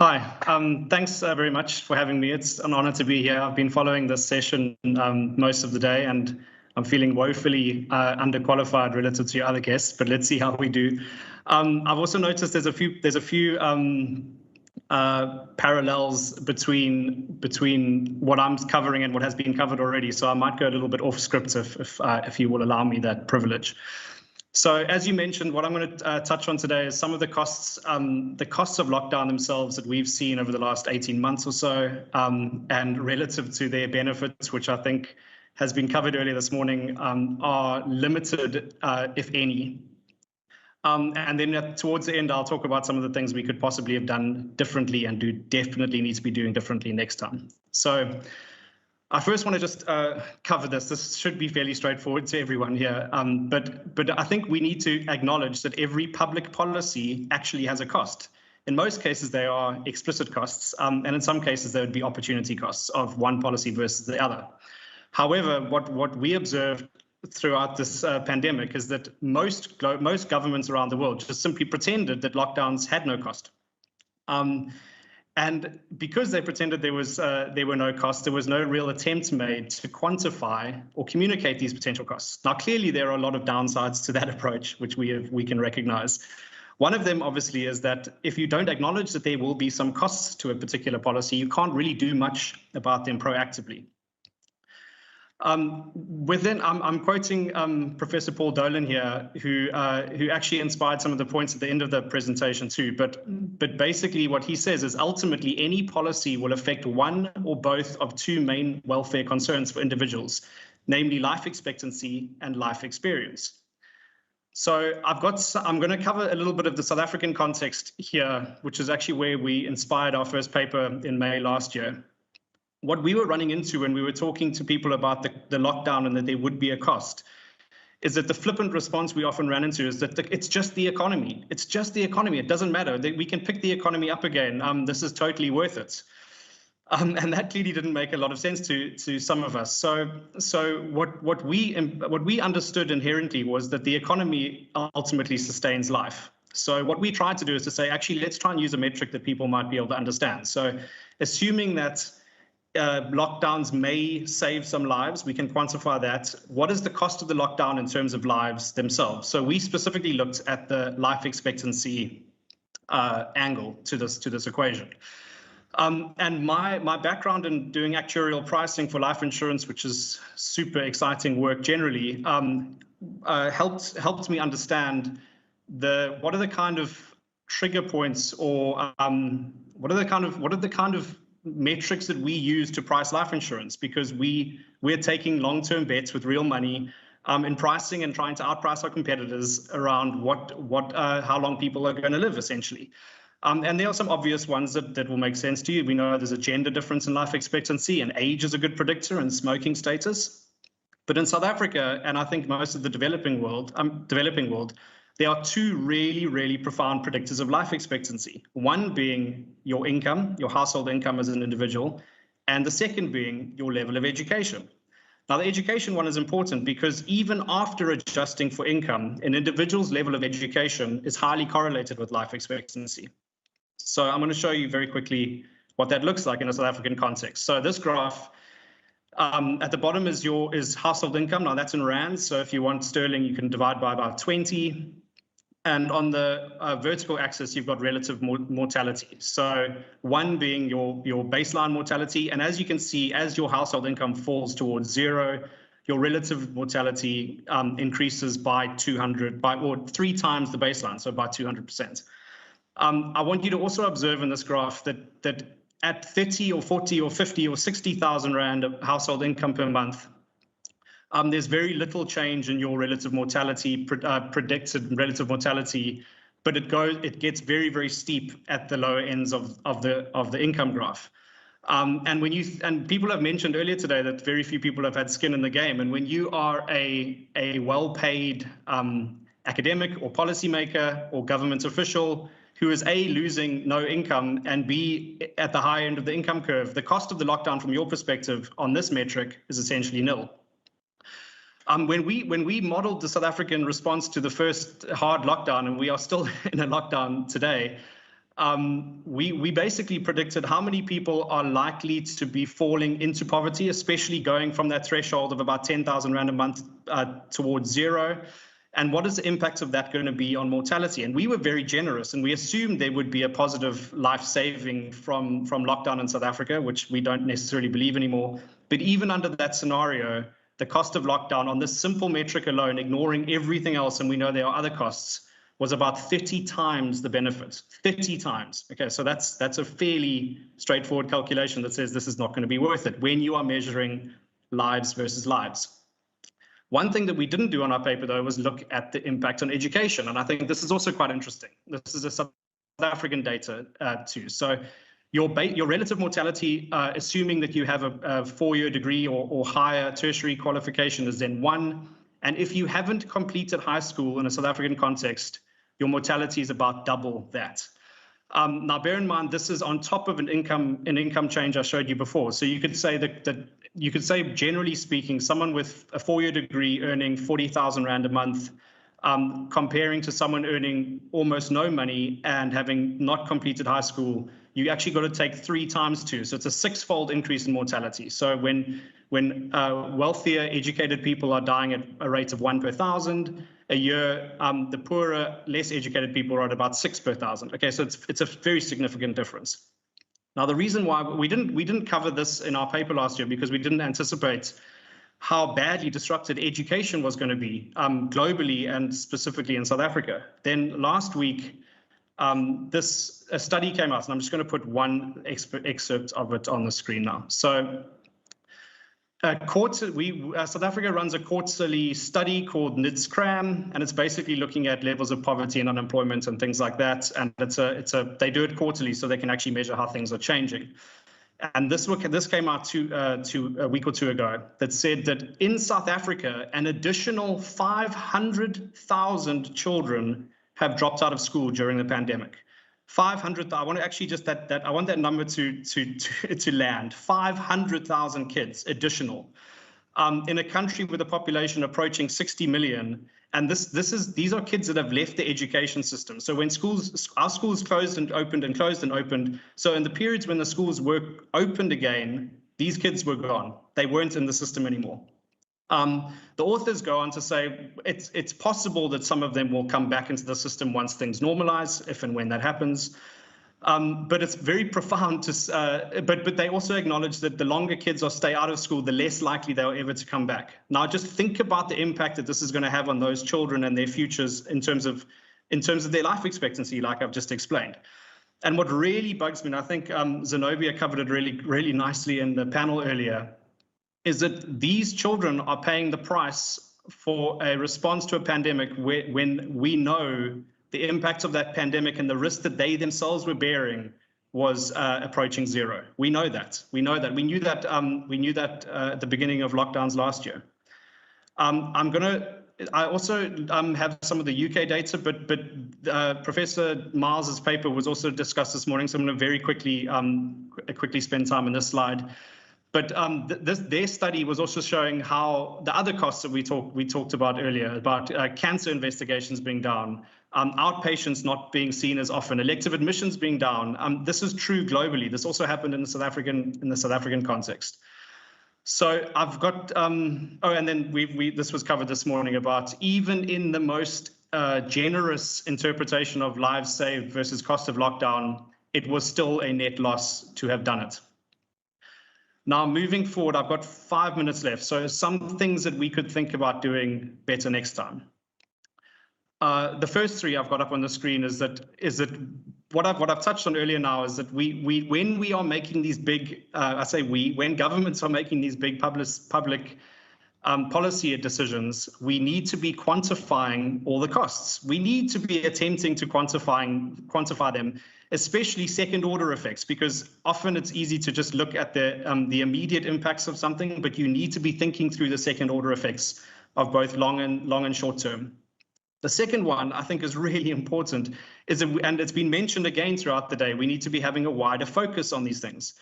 Hi, thanks very much for having me. It's an honor to be here. I've been following this session most of the day, and I'm feeling woefully underqualified relative to your other guests, but let's see how we do. I've also noticed there's a few parallels between what I'm covering and what has been covered already, so I might go a little bit off script if you will allow me that privilege. So as you mentioned, what I'm going to touch on today is some of the costs of lockdown themselves that we've seen over the last 18 months or so, and relative to their benefits, which I think has been covered earlier this morning, are limited, if any. And then towards the end, I'll talk about some of the things we could possibly have done differently and definitely need to be doing differently next time. So I first want to just cover this. This should be fairly straightforward to everyone here, but I think we need to acknowledge that every public policy actually has a cost. In most cases, they are explicit costs, and in some cases, there would be opportunity costs of one policy versus the other. However, what we observed throughout this pandemic is that most governments around the world just simply pretended that lockdowns had no cost. And because they pretended there were no costs, there was no real attempt made to quantify or communicate these potential costs. Now, clearly, there are a lot of downsides to that approach, which we can recognize. One of them, obviously, is that if you don't acknowledge that there will be some costs to a particular policy, you can't really do much about them proactively. I'm quoting Professor Paul Dolan here, who actually inspired some of the points at the end of the presentation too. But basically what he says is ultimately any policy will affect one or both of two main welfare concerns for individuals, namely life expectancy and life experience. So I'm going to cover a little bit of the South African context here, which is actually where we inspired our first paper in May last year. What we were running into when we were talking to people about the lockdown and that there would be a cost is that the flippant response we often ran into is that it's just the economy. It's just the economy. It doesn't matter. We can pick the economy up again. This is totally worth it. And that clearly didn't make a lot of sense to some of us. So what we understood inherently was that the economy ultimately sustains life. So what we tried to do is to say, actually, let's try and use a metric that people might be able to understand. So assuming that lockdowns may save some lives, we can quantify that. What is the cost of the lockdown in terms of lives themselves? So we specifically looked at the life expectancy angle to this equation. And my background in doing actuarial pricing for life insurance, which is super exciting work generally, helped me understand what are the kind of trigger points or what are the kind of metrics that we use to price life insurance, because we're taking long-term bets with real money in pricing and trying to outprice our competitors around how long people are going to live, essentially. And there are some obvious ones that will make sense to you. We know there's a gender difference in life expectancy, and age is a good predictor, and smoking status. But in South Africa, and I think most of the developing world, there are two really, really profound predictors of life expectancy. One being your income, your household income as an individual, and the second being your level of education. Now, the education one is important because even after adjusting for income, an individual's level of education is highly correlated with life expectancy. So I'm going to show you very quickly what that looks like in a South African context. So this graph at the bottom is household income. Now that's in rands. So if you want sterling, you can divide by about 20. And on the vertical axis, you've got relative mortality. So one being your baseline mortality. And as you can see, as your household income falls towards zero, your relative mortality increases by 3 times the baseline, so by 200%. I want you to also observe in this graph that at 30 or 40 or 50 or 60,000 Rand of household income per month, there's very little change in your relative mortality, predicted relative mortality, but it gets very, very steep at the lower ends of the income graph. And people have mentioned earlier today that very few people have had skin in the game. And when you are a well-paid academic or policymaker or government official who is A, losing no income, and B, at the high end of the income curve, the cost of the lockdown from your perspective on this metric is essentially nil. When we modeled the South African response to the first hard lockdown, and we are still in a lockdown today, we basically predicted how many people are likely to be falling into poverty, especially going from that threshold of about 10,000 Rand a month towards zero. And what is the impact of that going to be on mortality? And we were very generous, and we assumed there would be a positive life saving from lockdown in South Africa, which we don't necessarily believe anymore. But even under that scenario, the cost of lockdown on this simple metric alone, ignoring everything else, and we know there are other costs, was about 30 times the benefit, 30 times. Okay, so that's a fairly straightforward calculation that says this is not going to be worth it when you are measuring lives versus lives. One thing that we didn't do on our paper, though, was look at the impact on education. And I think this is also quite interesting. This is a South African data too. So your relative mortality, assuming that you have a four-year degree or higher tertiary qualification, is then 1. And if you haven't completed high school in a South African context, your mortality is about double that. Now, bear in mind, this is on top of an income change I showed you before. So you could say that generally speaking, someone with a four-year degree earning 40,000 Rand a month, comparing to someone earning almost no money and having not completed high school, you actually got to take 3 times 2. So it's a 6-fold increase in mortality. So when wealthier, educated people are dying at a rate of 1 per 1,000 a year, the poorer, less educated people are at about 6 per 1,000. Okay, so it's a very significant difference. Now, the reason why we didn't cover this in our paper last year, because we didn't anticipate how badly disrupted education was going to be globally and specifically in South Africa. Then last week, a study came out, and I'm just going to put one excerpt of it on the screen now. So South Africa runs a quarterly study called NIDS-CRAM, and it's basically looking at levels of poverty and unemployment and things like that. And they do it quarterly, so they can actually measure how things are changing. And this came out a week or 2 ago that said that in South Africa, an additional 500,000 children have dropped out of school during the pandemic. 500,000. I want to actually just I want that number to land. 500,000 kids additional in a country with a population approaching 60 million. And these are kids that have left the education system. So when our schools closed and opened and closed and opened. So in the periods when the schools were opened again, these kids were gone. They weren't in the system anymore. The authors go on to say it's possible that some of them will come back into the system once things normalize, if and when that happens. But it's very profound but they also acknowledge that the longer kids stay out of school, the less likely they are ever to come back. Now, just think about the impact that this is going to have on those children and their futures in terms of their life expectancy, like I've just explained. And what really bugs me, and I think Zenobia covered it really, really nicely in the panel earlier, is that these children are paying the price for a response to a pandemic when we know the impact of that pandemic and the risk that they themselves were bearing was approaching zero. We know that. We knew that at the beginning of lockdowns last year. I also have some of the UK data, but Professor Miles's paper was also discussed this morning, so I'm going to very quickly spend time on this slide. But their study was also showing how the other costs that we talked about earlier, about cancer investigations being down, outpatients not being seen as often, elective admissions being down. This is true globally. This also happened in the South African context. So I've got and then this was covered this morning about even in the most generous interpretation of lives saved versus cost of lockdown, it was still a net loss to have done it. Now, moving forward, I've got 5 minutes left. So some things that we could think about doing better next time. The first 3 I've got up on the screen is that what I've touched on earlier now is that when we are making these big, when governments are making these big public policy decisions, we need to be quantifying all the costs. We need to be attempting to quantify them, especially second order effects, because often it's easy to just look at the immediate impacts of something, but you need to be thinking through the second order effects of both long and short term. The second one I think is really important and it's been mentioned again throughout the day, we need to be having a wider focus on these things.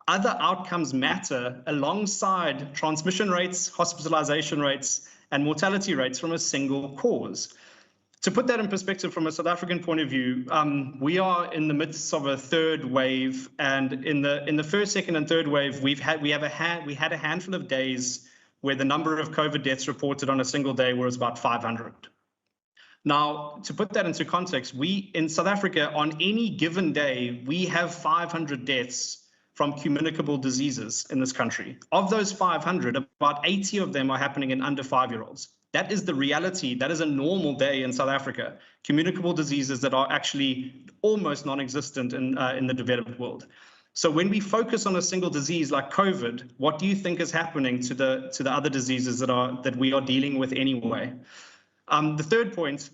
Other outcomes matter alongside transmission rates, hospitalization rates, and mortality rates from a single cause. To put that in perspective from a South African point of view, we are in the midst of a third wave, and in the first, second, and third wave, we had a handful of days where the number of COVID deaths reported on a single day was about 500. Now, to put that into context, we in South Africa, on any given day, we have 500 deaths from communicable diseases in this country. Of those 500, about 80 of them are happening in under 5-year-olds. That is the reality. That is a normal day in South Africa. Communicable diseases that are actually almost non-existent in the developed world. So when we focus on a single disease like COVID, what do you think is happening to the other diseases that we are dealing with anyway? The third point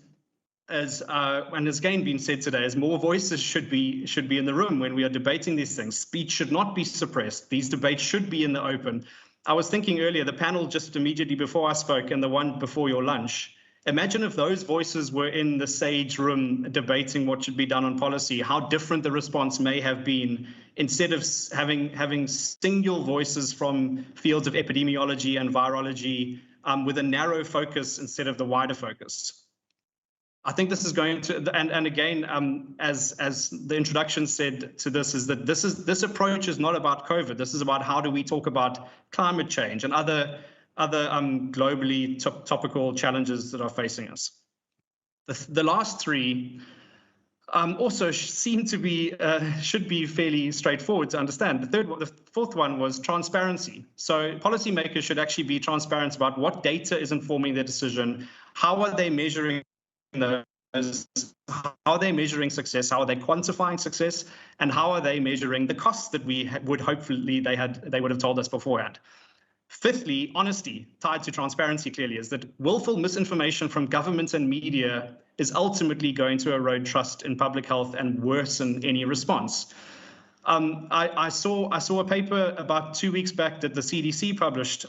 is, and has again been said today, is more voices should be in the room when we are debating these things. Speech should not be suppressed. These debates should be in the open. I was thinking earlier, the panel just immediately before I spoke and the one before your lunch, imagine if those voices were in the SAGE room debating what should be done on policy, how different the response may have been, instead of having single voices from fields of epidemiology and virology with a narrow focus instead of the wider focus. I think this is going to, and again, as the introduction said to this, is that this approach is not about COVID. This is about how do we talk about climate change and other globally topical challenges that are facing us. The last three also seem to be should be fairly straightforward to understand. The fourth one was transparency. So policymakers should actually be transparent about what data is informing their decision. How are they measuring those? How are they measuring success? How are they quantifying success? And how are they measuring the costs that we would hopefully they would have told us beforehand? Fifthly, honesty, tied to transparency clearly, is that willful misinformation from governments and media is ultimately going to erode trust in public health and worsen any response. I saw a paper about 2 weeks back that the CDC published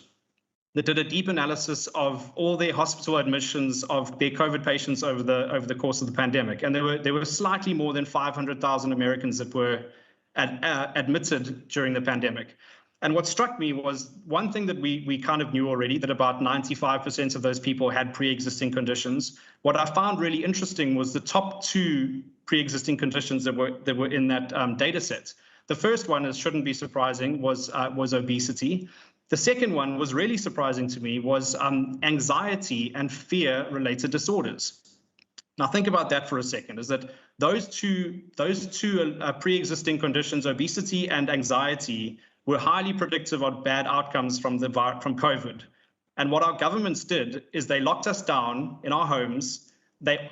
that did a deep analysis of all their hospital admissions of their COVID patients over the course of the pandemic, and there were slightly more than 500,000 Americans that were admitted during the pandemic. And what struck me was one thing that we kind of knew already, that about 95% of those people had pre-existing conditions. What I found really interesting was the top 2 pre-existing conditions that were in that data set. The first one, is shouldn't be surprising, was obesity. The second one was really surprising to me, was anxiety and fear-related disorders. Now think about that for a second, is that those two pre-existing conditions, obesity and anxiety, were highly predictive of bad outcomes from COVID. And what our governments did is they locked us down in our homes.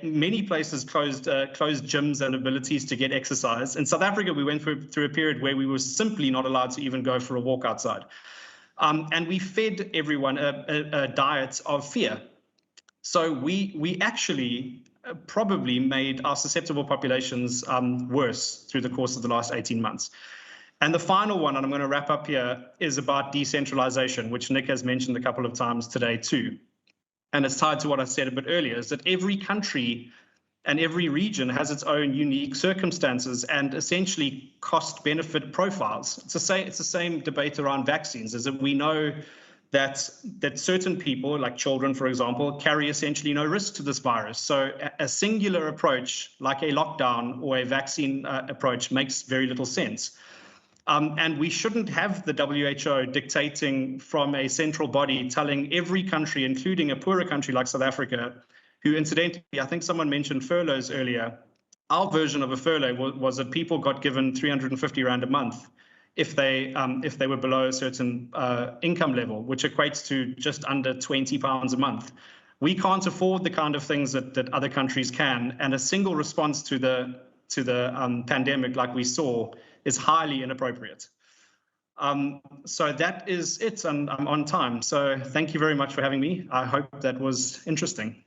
Many places closed gyms and abilities to get exercise. In South Africa, we went through a period where we were simply not allowed to even go for a walk outside. And we fed everyone a diet of fear. So we actually probably made our susceptible populations worse through the course of the last 18 months. And the final one, and I'm going to wrap up here, is about decentralization, which Nick has mentioned a couple of times today too. And it's tied to what I said a bit earlier, is that every country and every region has its own unique circumstances and essentially cost-benefit profiles. It's the same debate around vaccines, is that we know that certain people, like children, for example, carry essentially no risk to this virus. So a singular approach, like a lockdown or a vaccine approach, makes very little sense. And we shouldn't have the WHO dictating from a central body telling every country, including a poorer country like South Africa, who incidentally, I think someone mentioned furloughs earlier. Our version of a furlough was that people got given 350 Rand a month if they were below a certain income level, which equates to just under £20 a month. We can't afford the kind of things that other countries can, and a single response to the pandemic like we saw is highly inappropriate. So that is it, and I'm on time. So thank you very much for having me. I hope that was interesting.